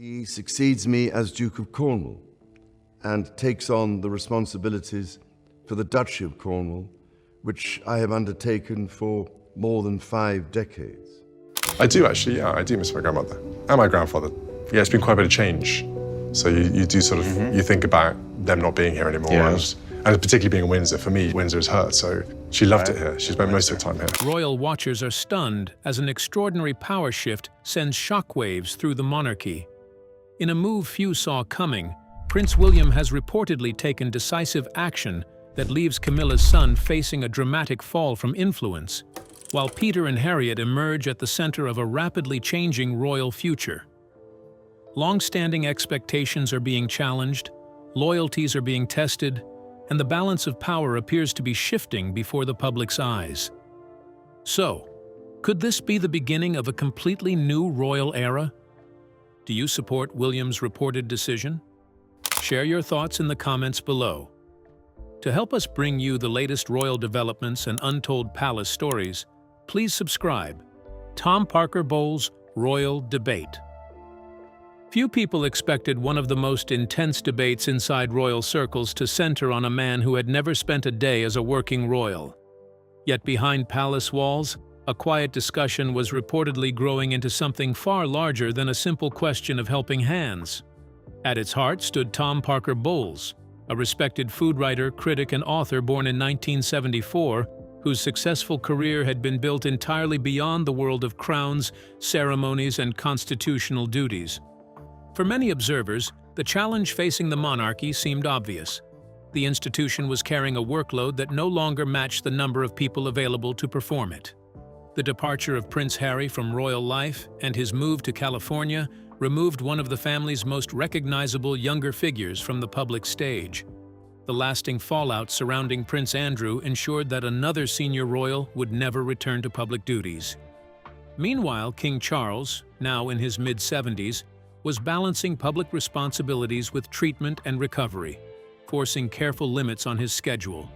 He succeeds me as Duke of Cornwall and takes on the responsibilities for the Duchy of Cornwall, which I have undertaken for more than 5 decades. I do actually, yeah, I do miss my grandmother and my grandfather. Yeah, it's been quite a bit of change. So you do sort of, you think about them not being here anymore. Yes. And particularly being in Windsor, for me, Windsor is hers, so she loved it here. She spent most of her time here. Royal watchers are stunned as an extraordinary power shift sends shockwaves through the monarchy. In a move few saw coming, Prince William has reportedly taken decisive action that leaves Camilla's son facing a dramatic fall from influence, while Peter and Harriet emerge at the center of a rapidly changing royal future. Long-standing expectations are being challenged, loyalties are being tested, and the balance of power appears to be shifting before the public's eyes. So, could this be the beginning of a completely new royal era? Do you support William's reported decision? Share your thoughts in the comments below. To help us bring you the latest royal developments and untold palace stories, please subscribe. Tom Parker Bowles' Royal Debate. Few people expected one of the most intense debates inside royal circles to center on a man who had never spent a day as a working royal. Yet behind palace walls, a quiet discussion was reportedly growing into something far larger than a simple question of helping hands. At its heart stood Tom Parker Bowles, a respected food writer, critic, and author born in 1974, whose successful career had been built entirely beyond the world of crowns, ceremonies, and constitutional duties. For many observers, the challenge facing the monarchy seemed obvious. The institution was carrying a workload that no longer matched the number of people available to perform it. The departure of Prince Harry from royal life and his move to California removed one of the family's most recognizable younger figures from the public stage. The lasting fallout surrounding Prince Andrew ensured that another senior royal would never return to public duties. Meanwhile, King Charles, now in his mid-70s, was balancing public responsibilities with treatment and recovery, forcing careful limits on his schedule.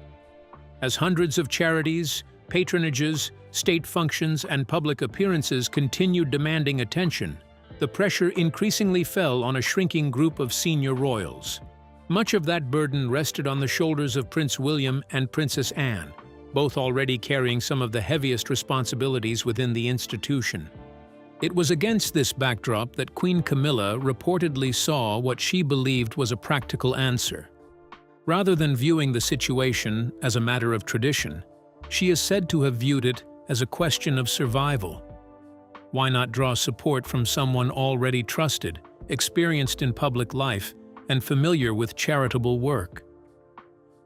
As hundreds of charities, patronages, state functions, and public appearances continued demanding attention, the pressure increasingly fell on a shrinking group of senior royals. Much of that burden rested on the shoulders of Prince William and Princess Anne, both already carrying some of the heaviest responsibilities within the institution. It was against this backdrop that Queen Camilla reportedly saw what she believed was a practical answer. Rather than viewing the situation as a matter of tradition, she is said to have viewed it as a question of survival. Why not draw support from someone already trusted, experienced in public life, and familiar with charitable work?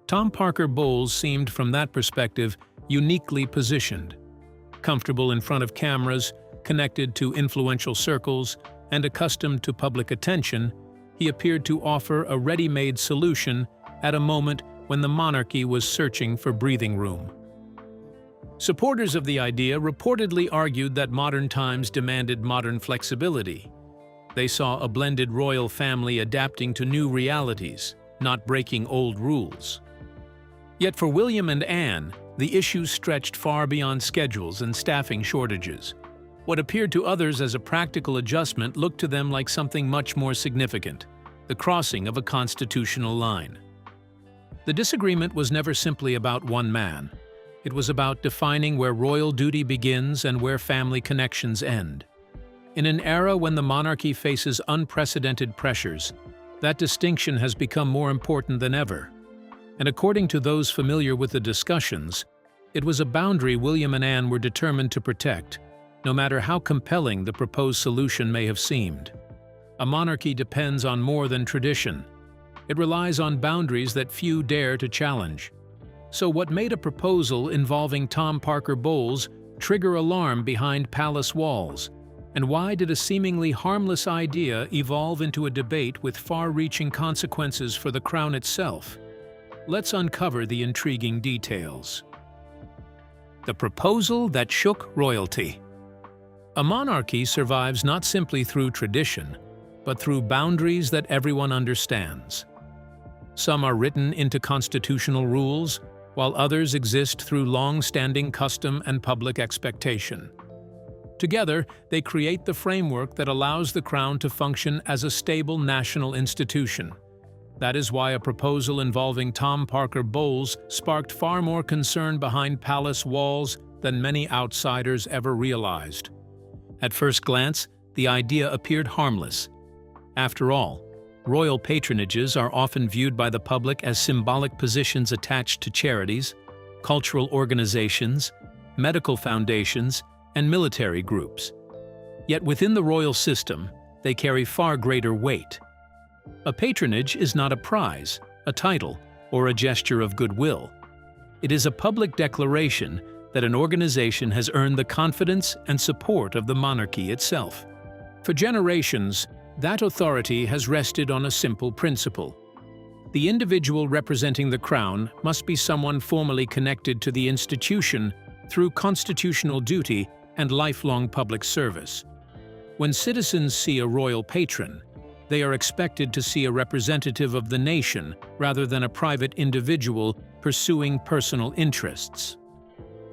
Tom Parker Bowles seemed, from that perspective, uniquely positioned. Comfortable in front of cameras, connected to influential circles, and accustomed to public attention, he appeared to offer a ready-made solution at a moment when the monarchy was searching for breathing room. Supporters of the idea reportedly argued that modern times demanded modern flexibility. They saw a blended royal family adapting to new realities, not breaking old rules. Yet for William and Anne, the issues stretched far beyond schedules and staffing shortages. What appeared to others as a practical adjustment looked to them like something much more significant: the crossing of a constitutional line. The disagreement was never simply about one man. It was about defining where royal duty begins and where family connections end. In an era when the monarchy faces unprecedented pressures, that distinction has become more important than ever. And according to those familiar with the discussions, it was a boundary William and Anne were determined to protect, no matter how compelling the proposed solution may have seemed. A monarchy depends on more than tradition. It relies on boundaries that few dare to challenge. So what made a proposal involving Tom Parker Bowles trigger alarm behind palace walls? And why did a seemingly harmless idea evolve into a debate with far-reaching consequences for the crown itself? Let's uncover the intriguing details. The proposal that shook royalty. A monarchy survives not simply through tradition, but through boundaries that everyone understands. Some are written into constitutional rules, while others exist through long-standing custom and public expectation. Together, they create the framework that allows the Crown to function as a stable national institution. That is why a proposal involving Tom Parker Bowles sparked far more concern behind palace walls than many outsiders ever realized. At first glance, the idea appeared harmless. After all, royal patronages are often viewed by the public as symbolic positions attached to charities, cultural organizations, medical foundations, and military groups. Yet within the royal system, they carry far greater weight. A patronage is not a prize, a title, or a gesture of goodwill. It is a public declaration that an organization has earned the confidence and support of the monarchy itself. For generations, that authority has rested on a simple principle. The individual representing the crown must be someone formally connected to the institution through constitutional duty and lifelong public service. When citizens see a royal patron, they are expected to see a representative of the nation rather than a private individual pursuing personal interests.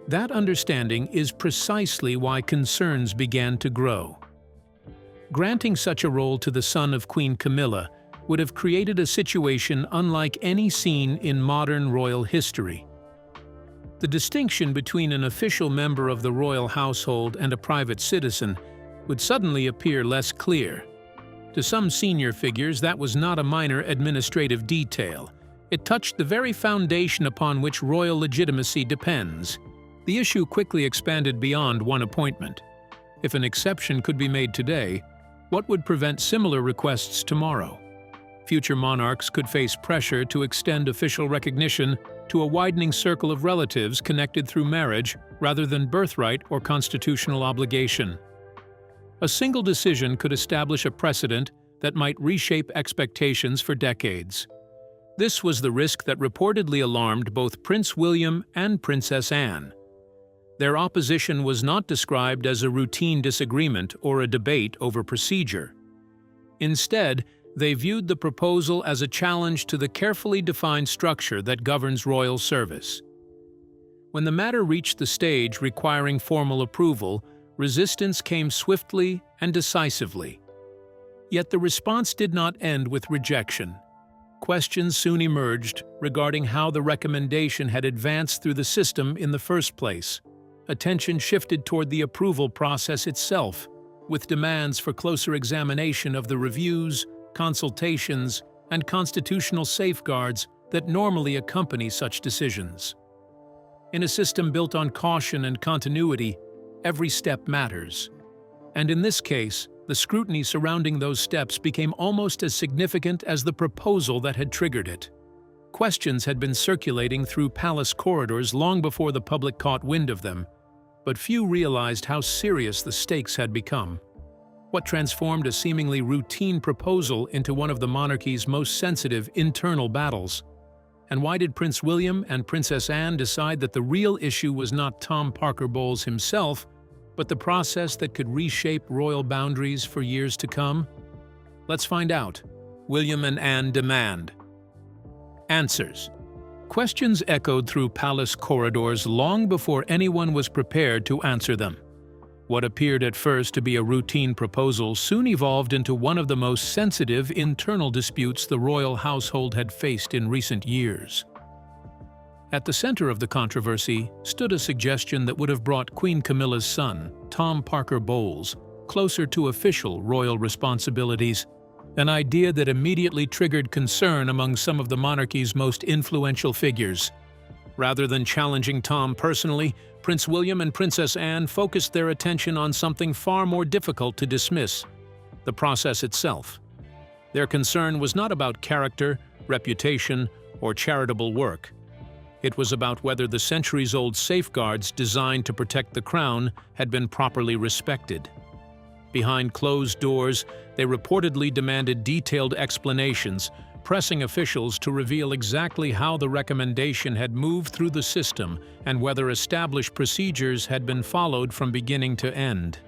That understanding is precisely why concerns began to grow. Granting such a role to the son of Queen Camilla would have created a situation unlike any seen in modern royal history. The distinction between an official member of the royal household and a private citizen would suddenly appear less clear. To some senior figures, that was not a minor administrative detail. It touched the very foundation upon which royal legitimacy depends. The issue quickly expanded beyond one appointment. If an exception could be made today, what would prevent similar requests tomorrow? Future monarchs could face pressure to extend official recognition to a widening circle of relatives connected through marriage rather than birthright or constitutional obligation. A single decision could establish a precedent that might reshape expectations for decades. This was the risk that reportedly alarmed both Prince William and Princess Anne. Their opposition was not described as a routine disagreement or a debate over procedure. Instead, they viewed the proposal as a challenge to the carefully defined structure that governs royal service. When the matter reached the stage requiring formal approval, resistance came swiftly and decisively. Yet the response did not end with rejection. Questions soon emerged regarding how the recommendation had advanced through the system in the first place. Attention shifted toward the approval process itself, with demands for closer examination of the reviews, consultations, and constitutional safeguards that normally accompany such decisions. In a system built on caution and continuity, every step matters. And in this case, the scrutiny surrounding those steps became almost as significant as the proposal that had triggered it. Questions had been circulating through palace corridors long before the public caught wind of them, but few realized how serious the stakes had become. What transformed a seemingly routine proposal into one of the monarchy's most sensitive internal battles? And why did Prince William and Princess Anne decide that the real issue was not Tom Parker Bowles himself, but the process that could reshape royal boundaries for years to come? Let's find out. William and Anne demand. Answers. Questions echoed through palace corridors long before anyone was prepared to answer them. What appeared at first to be a routine proposal soon evolved into one of the most sensitive internal disputes the royal household had faced in recent years. At the center of the controversy stood a suggestion that would have brought Queen Camilla's son, Tom Parker Bowles, closer to official royal responsibilities, an idea that immediately triggered concern among some of the monarchy's most influential figures. Rather than challenging Tom personally, Prince William and Princess Anne focused their attention on something far more difficult to dismiss: the process itself. Their concern was not about character, reputation, or charitable work. It was about whether the centuries-old safeguards designed to protect the crown had been properly respected. Behind closed doors, they reportedly demanded detailed explanations, pressing officials to reveal exactly how the recommendation had moved through the system and whether established procedures had been followed from beginning to end.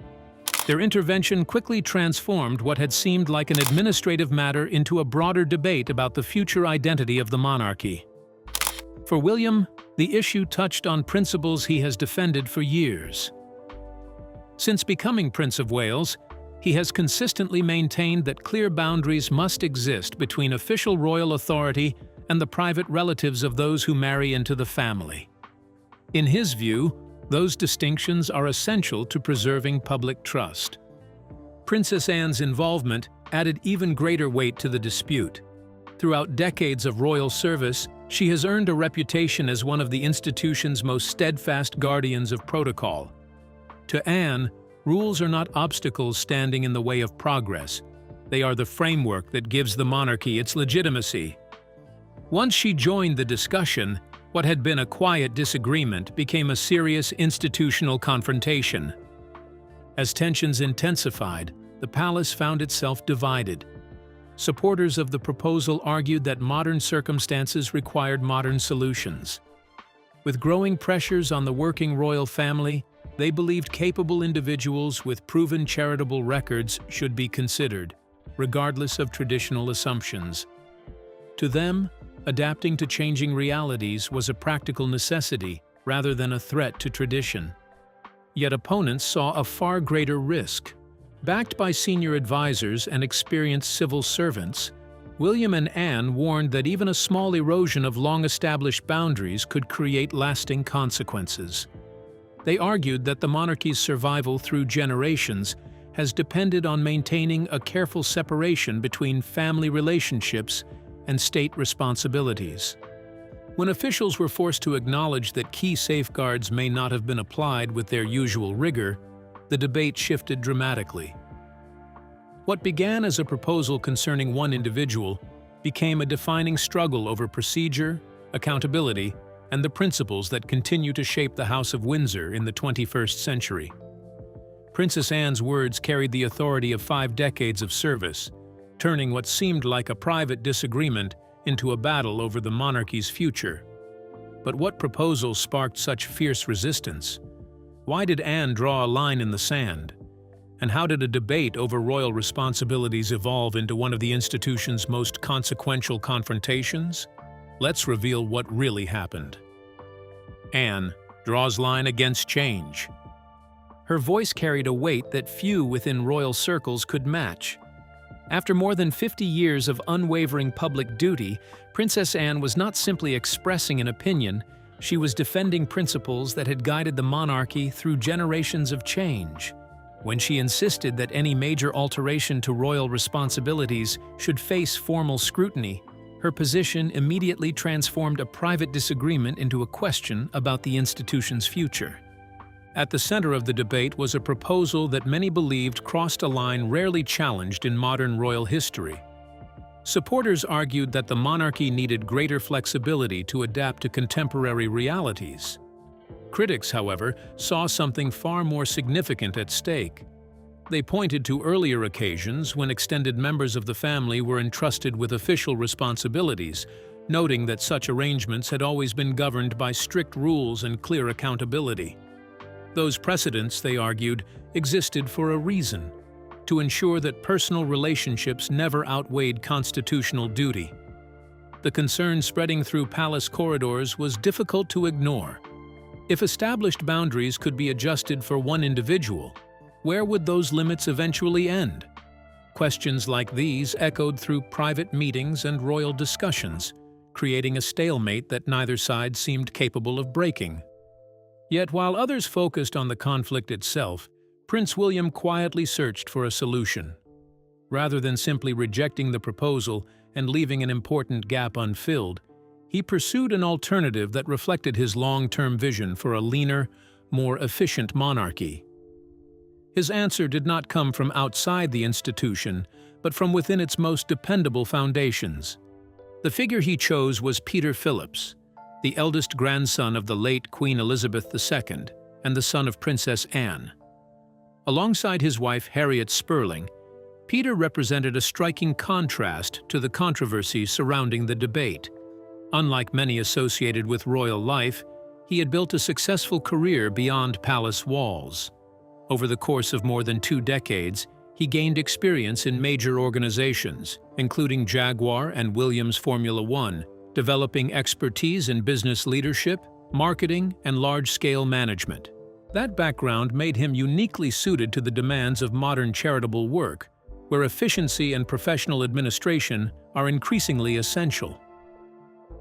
Their intervention quickly transformed what had seemed like an administrative matter into a broader debate about the future identity of the monarchy. For William, the issue touched on principles he has defended for years. Since becoming Prince of Wales, he has consistently maintained that clear boundaries must exist between official royal authority and the private relatives of those who marry into the family. In his view, those distinctions are essential to preserving public trust. Princess Anne's involvement added even greater weight to the dispute. Throughout decades of royal service, she has earned a reputation as one of the institution's most steadfast guardians of protocol. To Anne, rules are not obstacles standing in the way of progress. They are the framework that gives the monarchy its legitimacy. Once she joined the discussion, what had been a quiet disagreement became a serious institutional confrontation. As tensions intensified, the palace found itself divided. Supporters of the proposal argued that modern circumstances required modern solutions. With growing pressures on the working royal family, they believed capable individuals with proven charitable records should be considered, regardless of traditional assumptions. To them, adapting to changing realities was a practical necessity rather than a threat to tradition. Yet opponents saw a far greater risk. Backed by senior advisors and experienced civil servants, William and Anne warned that even a small erosion of long-established boundaries could create lasting consequences. They argued that the monarchy's survival through generations has depended on maintaining a careful separation between family relationships and state responsibilities. When officials were forced to acknowledge that key safeguards may not have been applied with their usual rigor, the debate shifted dramatically. What began as a proposal concerning one individual became a defining struggle over procedure, accountability, and the principles that continue to shape the House of Windsor in the 21st century. Princess Anne's words carried the authority of 5 decades of service, turning what seemed like a private disagreement into a battle over the monarchy's future. But what proposal sparked such fierce resistance? Why did Anne draw a line in the sand? And how did a debate over royal responsibilities evolve into one of the institution's most consequential confrontations? Let's reveal what really happened. Anne draws line against change. Her voice carried a weight that few within royal circles could match. After more than 50 years of unwavering public duty, Princess Anne was not simply expressing an opinion, she was defending principles that had guided the monarchy through generations of change. When she insisted that any major alteration to royal responsibilities should face formal scrutiny, her position immediately transformed a private disagreement into a question about the institution's future. At the center of the debate was a proposal that many believed crossed a line rarely challenged in modern royal history. Supporters argued that the monarchy needed greater flexibility to adapt to contemporary realities. Critics, however, saw something far more significant at stake. They pointed to earlier occasions when extended members of the family were entrusted with official responsibilities, noting that such arrangements had always been governed by strict rules and clear accountability. Those precedents, they argued, existed for a reason: to ensure that personal relationships never outweighed constitutional duty. The concern spreading through palace corridors was difficult to ignore. If established boundaries could be adjusted for one individual, where would those limits eventually end? Questions like these echoed through private meetings and royal discussions, creating a stalemate that neither side seemed capable of breaking. Yet while others focused on the conflict itself, Prince William quietly searched for a solution. Rather than simply rejecting the proposal and leaving an important gap unfilled, he pursued an alternative that reflected his long-term vision for a leaner, more efficient monarchy. His answer did not come from outside the institution, but from within its most dependable foundations. The figure he chose was Peter Phillips, the eldest grandson of the late Queen Elizabeth II and the son of Princess Anne. Alongside his wife Harriet Spurling, Peter represented a striking contrast to the controversy surrounding the debate. Unlike many associated with royal life, he had built a successful career beyond palace walls. Over the course of more than 2 decades, he gained experience in major organizations, including Jaguar and Williams Formula One, developing expertise in business leadership, marketing, and large-scale management. That background made him uniquely suited to the demands of modern charitable work, where efficiency and professional administration are increasingly essential.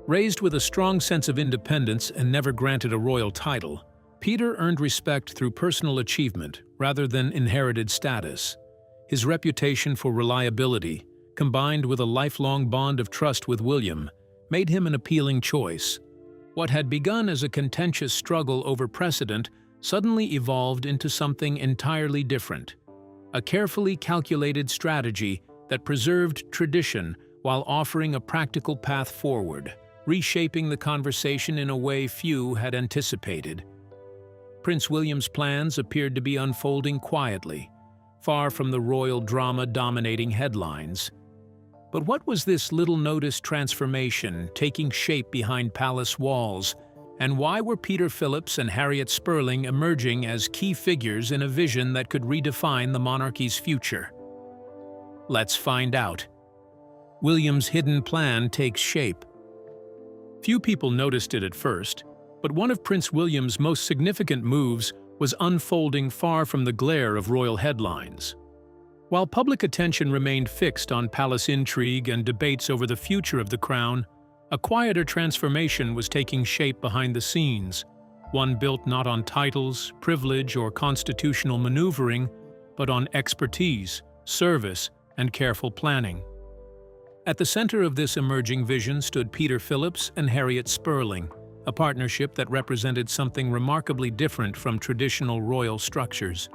Raised with a strong sense of independence and never granted a royal title, Peter earned respect through personal achievement rather than inherited status. His reputation for reliability, combined with a lifelong bond of trust with William, made him an appealing choice. What had begun as a contentious struggle over precedent suddenly evolved into something entirely different. A carefully calculated strategy that preserved tradition while offering a practical path forward, reshaping the conversation in a way few had anticipated. Prince William's plans appeared to be unfolding quietly, far from the royal drama dominating headlines. But what was this little-noticed transformation taking shape behind palace walls, and why were Peter Phillips and Harriet Sperling emerging as key figures in a vision that could redefine the monarchy's future? Let's find out. William's hidden plan takes shape. Few people noticed it at first, but one of Prince William's most significant moves was unfolding far from the glare of royal headlines. While public attention remained fixed on palace intrigue and debates over the future of the crown, a quieter transformation was taking shape behind the scenes, one built not on titles, privilege, or constitutional maneuvering, but on expertise, service, and careful planning. At the center of this emerging vision stood Peter Phillips and Harriet Sperling, a partnership that represented something remarkably different from traditional royal structures.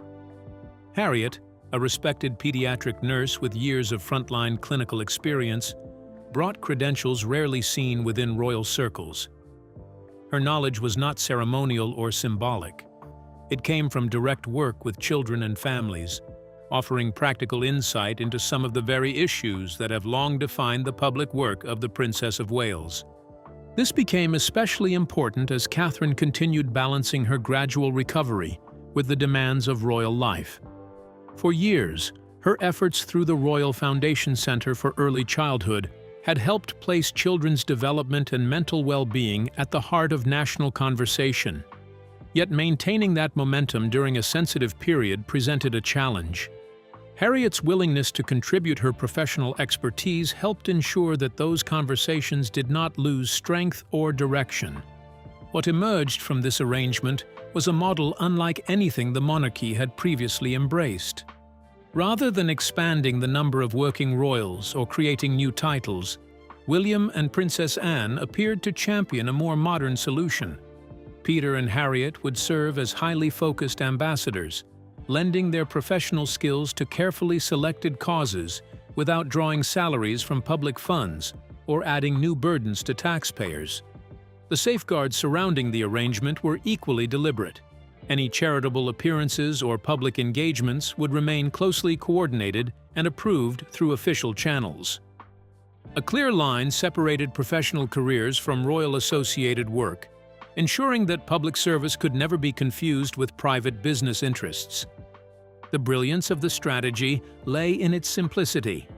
Harriet, a respected pediatric nurse with years of frontline clinical experience, brought credentials rarely seen within royal circles. Her knowledge was not ceremonial or symbolic. It came from direct work with children and families, offering practical insight into some of the very issues that have long defined the public work of the Princess of Wales. This became especially important as Catherine continued balancing her gradual recovery with the demands of royal life. For years, her efforts through the Royal Foundation Center for Early Childhood had helped place children's development and mental well-being at the heart of national conversation. Yet maintaining that momentum during a sensitive period presented a challenge. Harriet's willingness to contribute her professional expertise helped ensure that those conversations did not lose strength or direction. What emerged from this arrangement was a model unlike anything the monarchy had previously embraced. Rather than expanding the number of working royals or creating new titles, William and Princess Anne appeared to champion a more modern solution. Peter and Harriet would serve as highly focused ambassadors, lending their professional skills to carefully selected causes without drawing salaries from public funds or adding new burdens to taxpayers. The safeguards surrounding the arrangement were equally deliberate. Any charitable appearances or public engagements would remain closely coordinated and approved through official channels. A clear line separated professional careers from royal-associated work, ensuring that public service could never be confused with private business interests. The brilliance of the strategy lay in its simplicity.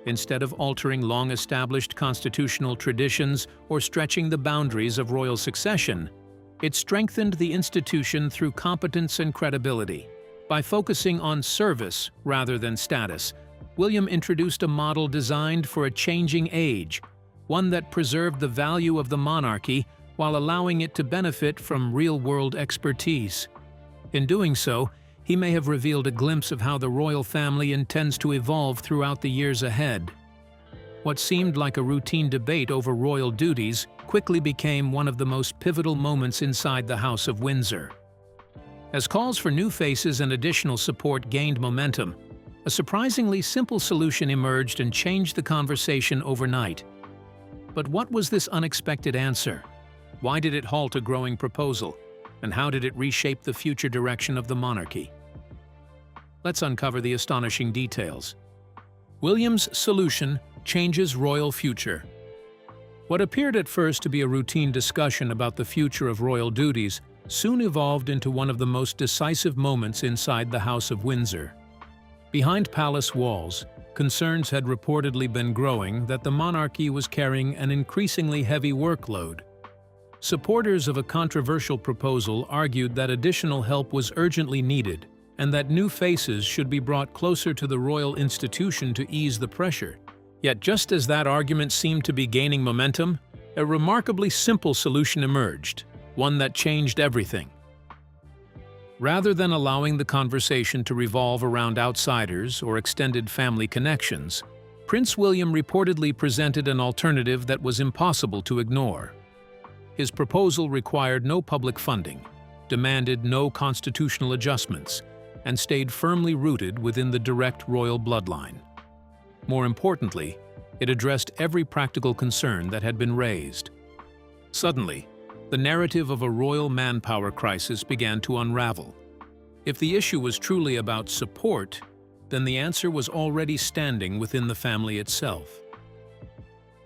Instead of altering long-established constitutional traditions or stretching the boundaries of royal succession, it strengthened the institution through competence and credibility. By focusing on service rather than status, William introduced a model designed for a changing age, one that preserved the value of the monarchy while allowing it to benefit from real-world expertise. In doing so, he may have revealed a glimpse of how the royal family intends to evolve throughout the years ahead. What seemed like a routine debate over royal duties quickly became one of the most pivotal moments inside the House of Windsor. As calls for new faces and additional support gained momentum, a surprisingly simple solution emerged and changed the conversation overnight. But what was this unexpected answer? Why did it halt a growing proposal? And how did it reshape the future direction of the monarchy? Let's uncover the astonishing details. William's solution changes royal future. What appeared at first to be a routine discussion about the future of royal duties soon evolved into one of the most decisive moments inside the House of Windsor. Behind palace walls, concerns had reportedly been growing that the monarchy was carrying an increasingly heavy workload. Supporters of a controversial proposal argued that additional help was urgently needed and that new faces should be brought closer to the royal institution to ease the pressure. Yet just as that argument seemed to be gaining momentum, a remarkably simple solution emerged, one that changed everything. Rather than allowing the conversation to revolve around outsiders or extended family connections, Prince William reportedly presented an alternative that was impossible to ignore. His proposal required no public funding, demanded no constitutional adjustments, and stayed firmly rooted within the direct royal bloodline. More importantly, it addressed every practical concern that had been raised. Suddenly, the narrative of a royal manpower crisis began to unravel. If the issue was truly about support, then the answer was already standing within the family itself.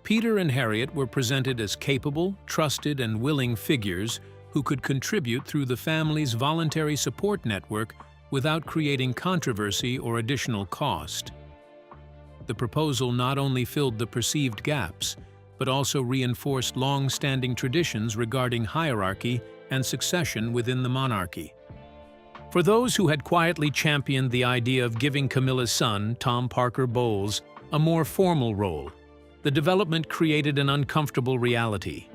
Peter and Harriet were presented as capable, trusted, and willing figures who could contribute through the family's voluntary support network without creating controversy or additional cost. The proposal not only filled the perceived gaps, but also reinforced long-standing traditions regarding hierarchy and succession within the monarchy. For those who had quietly championed the idea of giving Camilla's son, Tom Parker Bowles, a more formal role, the development created an uncomfortable reality.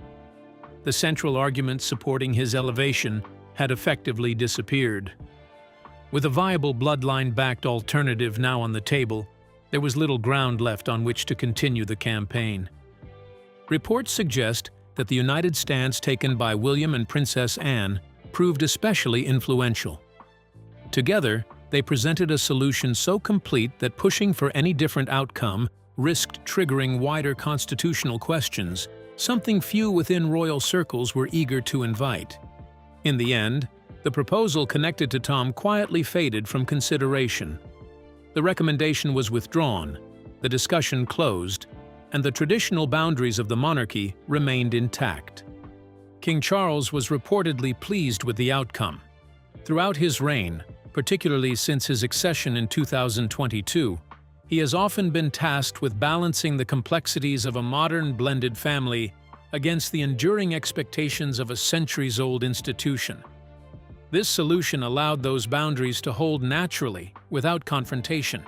The central argument supporting his elevation had effectively disappeared. With a viable bloodline-backed alternative now on the table, there was little ground left on which to continue the campaign. Reports suggest that the united stance taken by William and Princess Anne proved especially influential. Together, they presented a solution so complete that pushing for any different outcome risked triggering wider constitutional questions, something few within royal circles were eager to invite. In the end, the proposal connected to Tom quietly faded from consideration. The recommendation was withdrawn, the discussion closed, and the traditional boundaries of the monarchy remained intact. King Charles was reportedly pleased with the outcome. Throughout his reign, particularly since his accession in 2022, he has often been tasked with balancing the complexities of a modern blended family against the enduring expectations of a centuries-old institution. This solution allowed those boundaries to hold naturally, without confrontation.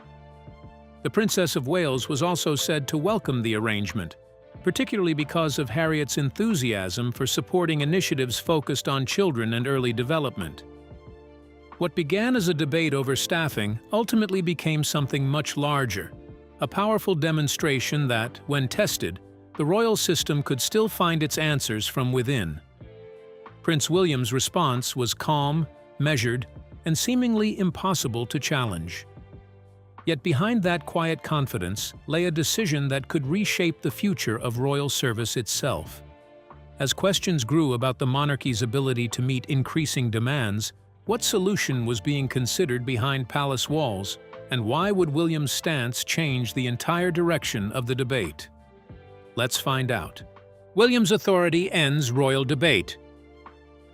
The Princess of Wales was also said to welcome the arrangement, particularly because of Harriet's enthusiasm for supporting initiatives focused on children and early development. What began as a debate over staffing ultimately became something much larger, a powerful demonstration that, when tested, the royal system could still find its answers from within. Prince William's response was calm, measured, and seemingly impossible to challenge. Yet behind that quiet confidence lay a decision that could reshape the future of royal service itself. As questions grew about the monarchy's ability to meet increasing demands, what solution was being considered behind palace walls, and why would William's stance change the entire direction of the debate? Let's find out. William's authority ends royal debate.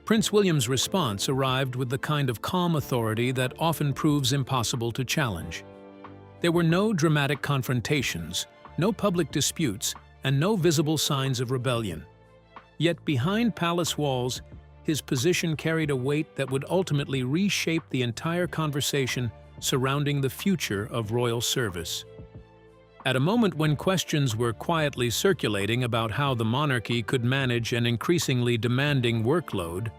Prince William's response arrived with the kind of calm authority that often proves impossible to challenge. There were no dramatic confrontations, no public disputes, and no visible signs of rebellion. Yet behind palace walls, his position carried a weight that would ultimately reshape the entire conversation surrounding the future of royal service. At a moment when questions were quietly circulating about how the monarchy could manage an increasingly demanding workload,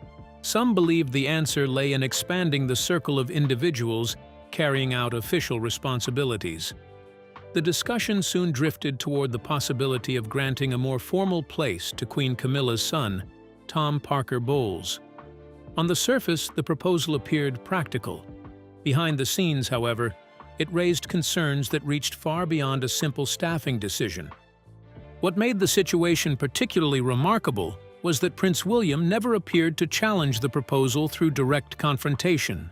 some believed the answer lay in expanding the circle of individuals carrying out official responsibilities. The discussion soon drifted toward the possibility of granting a more formal place to Queen Camilla's son, Tom Parker Bowles. On the surface, the proposal appeared practical. Behind the scenes, however, it raised concerns that reached far beyond a simple staffing decision. What made the situation particularly remarkable was that Prince William never appeared to challenge the proposal through direct confrontation.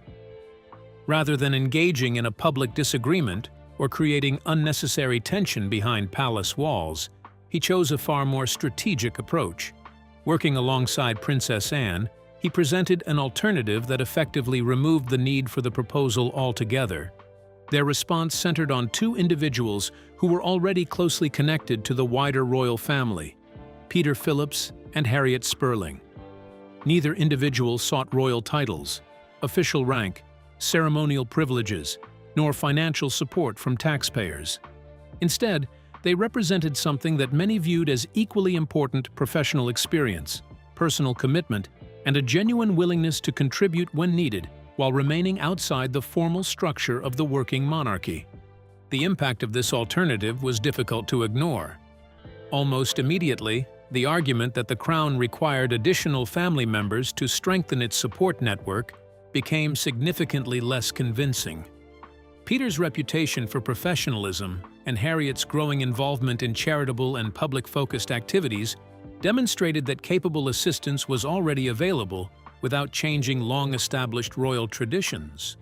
Rather than engaging in a public disagreement or creating unnecessary tension behind palace walls, he chose a far more strategic approach. Working alongside Princess Anne, he presented an alternative that effectively removed the need for the proposal altogether. Their response centered on two individuals who were already closely connected to the wider royal family. Peter Phillips and Harriet Sperling. Neither individual sought royal titles, official rank, ceremonial privileges, nor financial support from taxpayers. Instead, they represented something that many viewed as equally important: professional experience, personal commitment, and a genuine willingness to contribute when needed while remaining outside the formal structure of the working monarchy. The impact of this alternative was difficult to ignore. Almost immediately, the argument that the Crown required additional family members to strengthen its support network became significantly less convincing. Peter's reputation for professionalism and Harriet's growing involvement in charitable and public-focused activities demonstrated that capable assistance was already available without changing long-established royal traditions.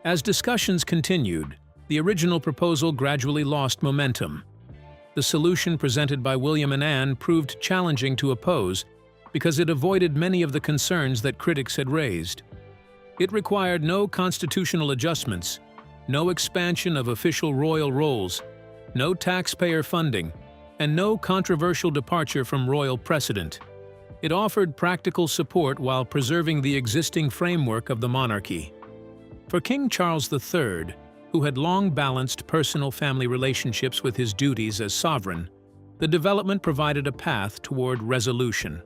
As discussions continued, the original proposal gradually lost momentum. The solution presented by William and Anne proved challenging to oppose because it avoided many of the concerns that critics had raised. It required no constitutional adjustments, no expansion of official royal roles, no taxpayer funding, and no controversial departure from royal precedent. It offered practical support while preserving the existing framework of the monarchy. For King Charles III, who had long balanced personal family relationships with his duties as sovereign, the development provided a path toward resolution.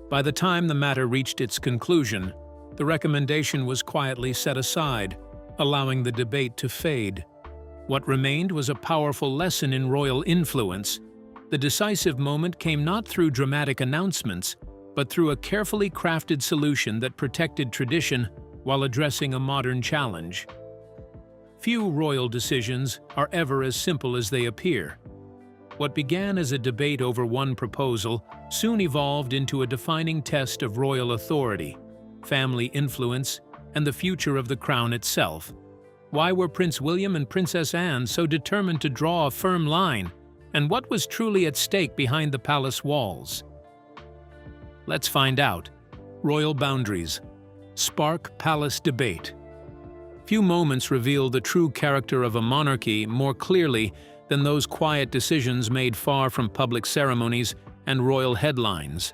By the time the matter reached its conclusion, the recommendation was quietly set aside, allowing the debate to fade. What remained was a powerful lesson in royal influence. The decisive moment came not through dramatic announcements, but through a carefully crafted solution that protected tradition while addressing a modern challenge. Few royal decisions are ever as simple as they appear. What began as a debate over one proposal soon evolved into a defining test of royal authority, family influence, and the future of the crown itself. Why were Prince William and Princess Anne so determined to draw a firm line? And what was truly at stake behind the palace walls? Let's find out. Royal boundaries. Spark palace debate. Few moments reveal the true character of a monarchy more clearly than those quiet decisions made far from public ceremonies and royal headlines.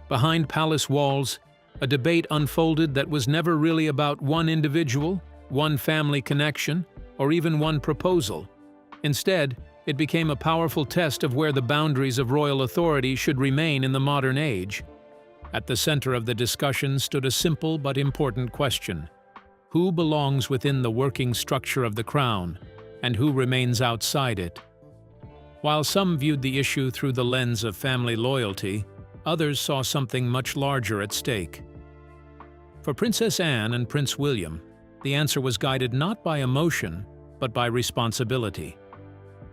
Behind palace walls, a debate unfolded that was never really about one individual, one family connection, or even one proposal. Instead, it became a powerful test of where the boundaries of royal authority should remain in the modern age. At the center of the discussion stood a simple but important question: who belongs within the working structure of the crown, and who remains outside it? While some viewed the issue through the lens of family loyalty, others saw something much larger at stake. For Princess Anne and Prince William, the answer was guided not by emotion, but by responsibility.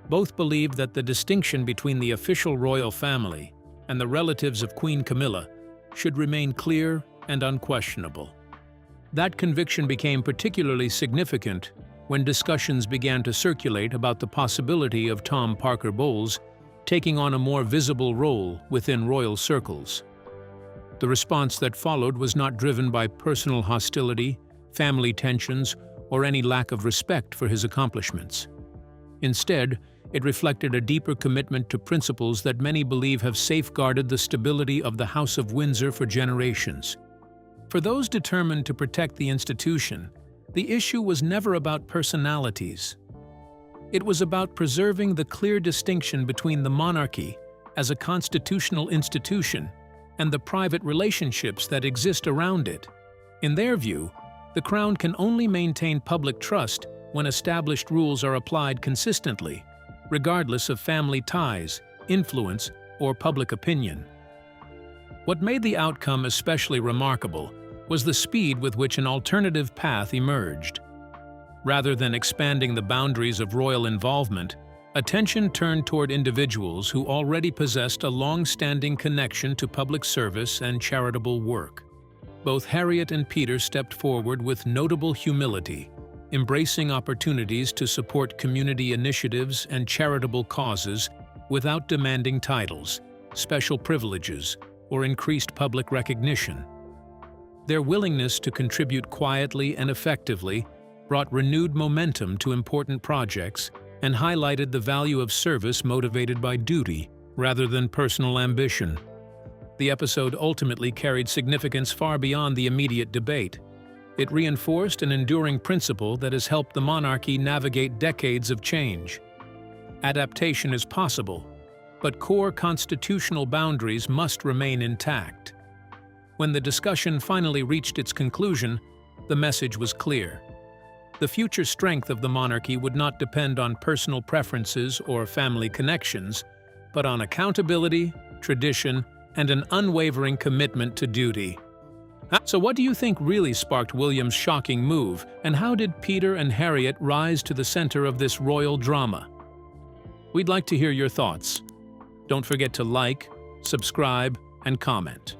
Both believed that the distinction between the official royal family and the relatives of Queen Camilla should remain clear and unquestionable. That conviction became particularly significant when discussions began to circulate about the possibility of Tom Parker Bowles taking on a more visible role within royal circles. The response that followed was not driven by personal hostility, family tensions, or any lack of respect for his accomplishments. Instead, it reflected a deeper commitment to principles that many believe have safeguarded the stability of the House of Windsor for generations. For those determined to protect the institution, the issue was never about personalities. It was about preserving the clear distinction between the monarchy as a constitutional institution and the private relationships that exist around it. In their view, the crown can only maintain public trust when established rules are applied consistently, regardless of family ties, influence, or public opinion. What made the outcome especially remarkable was the speed with which an alternative path emerged. Rather than expanding the boundaries of royal involvement, attention turned toward individuals who already possessed a long-standing connection to public service and charitable work. Both Harriet and Peter stepped forward with notable humility, embracing opportunities to support community initiatives and charitable causes without demanding titles, special privileges, or increased public recognition. Their willingness to contribute quietly and effectively brought renewed momentum to important projects and highlighted the value of service motivated by duty rather than personal ambition. The episode ultimately carried significance far beyond the immediate debate. It reinforced an enduring principle that has helped the monarchy navigate decades of change. Adaptation is possible, but core constitutional boundaries must remain intact. When the discussion finally reached its conclusion, the message was clear. The future strength of the monarchy would not depend on personal preferences or family connections, but on accountability, tradition, and an unwavering commitment to duty. So what do you think really sparked William's shocking move, and how did Peter and Harriet rise to the center of this royal drama? We'd like to hear your thoughts. Don't forget to like, subscribe, and comment.